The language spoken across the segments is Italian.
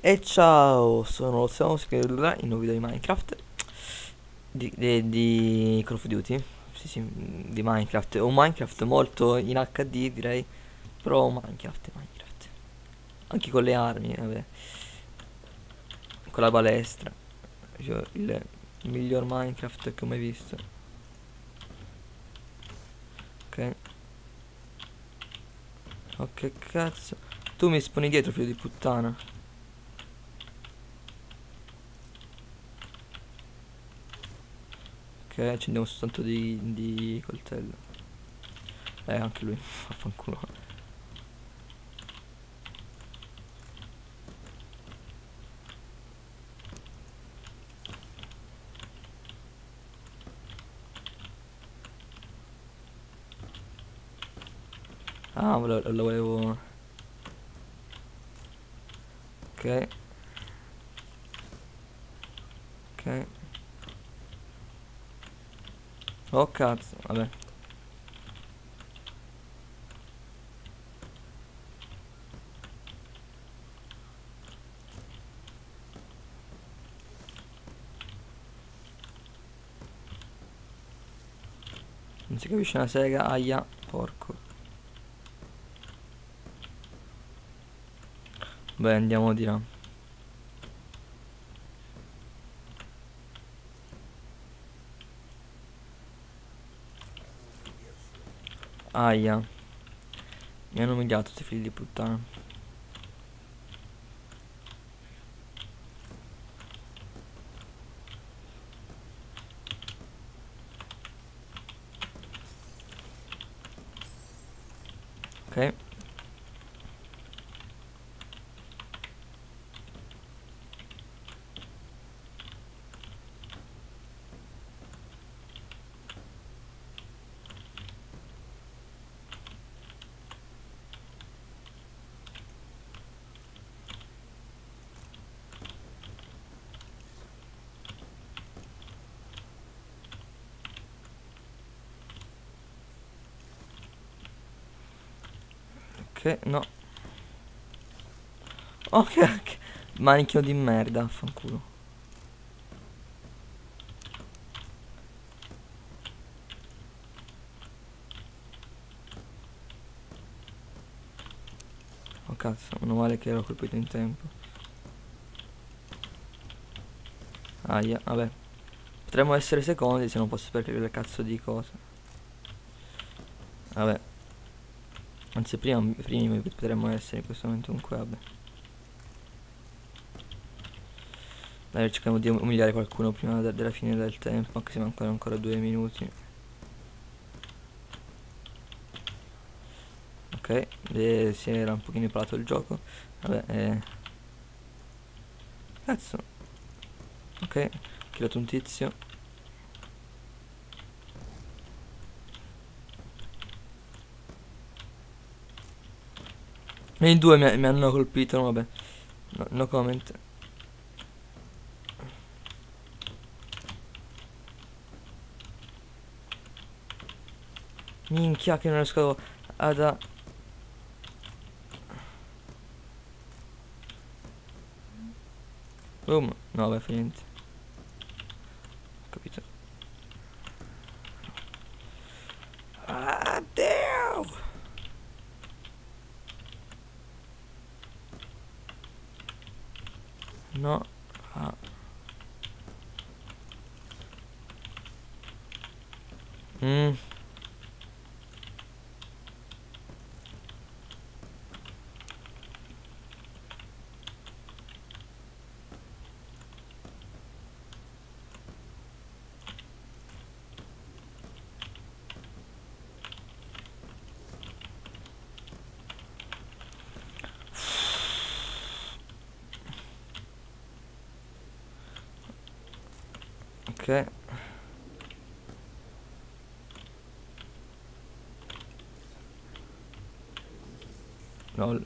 E ciao, sono lo Samus che in un nuovo video di Minecraft di Call of Duty. Sì, di Minecraft. Un Minecraft molto in HD, direi. Però Minecraft. Anche con le armi, vabbè. Con la balestra. Cioè, il miglior Minecraft che ho mai visto. Ok. Oh, che cazzo. Tu mi sponi dietro, figlio di puttana. Ok, accendiamo soltanto di coltello. Anche lui. Vaffanculo. Ah, lo volevo. Ok. Ok. Oh cazzo, vabbè. Non si capisce una sega, aia, porco. Beh, andiamo di là. Aia. Mi hanno umiliato questi figli di puttana. Ok. Ok, no. Ok, ok. Manicchio di merda, fanculo. Oh cazzo, meno male che ero colpito in tempo. Aia, vabbè. Potremmo essere secondi se non posso perché le cazzo di cose. Vabbè. Anzi, primi potremmo essere in questo momento comunque, vabbè. Dai, cerchiamo di umiliare qualcuno prima della fine del tempo, anche se mancano ancora 2 minuti. Ok, si era un pochino imparato il gioco. Vabbè, cazzo. Ok, ho killato un tizio. E in due mi hanno colpito, no, vabbè. No, no comment. Minchia che non riesco ad... Boom. No, vabbè, fa niente. Capito. Ah, damn! No. Ah. Mm. Ok. Lol.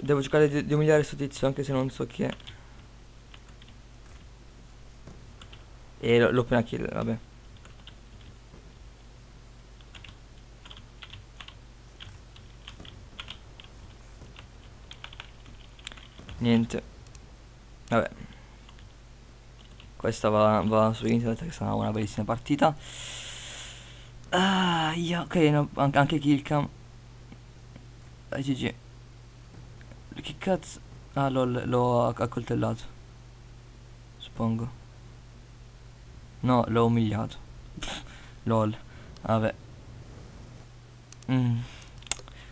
Devo cercare di umiliare sto tizio anche se non so chi è. E l'ho appena kill, vabbè. Niente. Vabbè. Questa va su internet, che sarà una bellissima partita. Ah, ok, no, anche killcam. GG. Che cazzo? Ah, lol, l'ho accoltellato. Suppongo. No, l'ho umiliato. Lol. Vabbè. È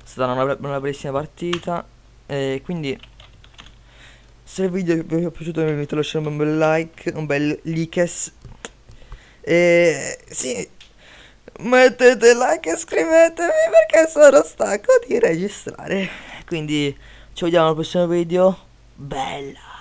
stata una bellissima partita. E quindi, se il video vi è piaciuto, vi invito a lasciare un bel like, un bel likes. E sì, mettete like e iscrivetevi perché sono stanco di registrare. Quindi ci vediamo al prossimo video. Bella.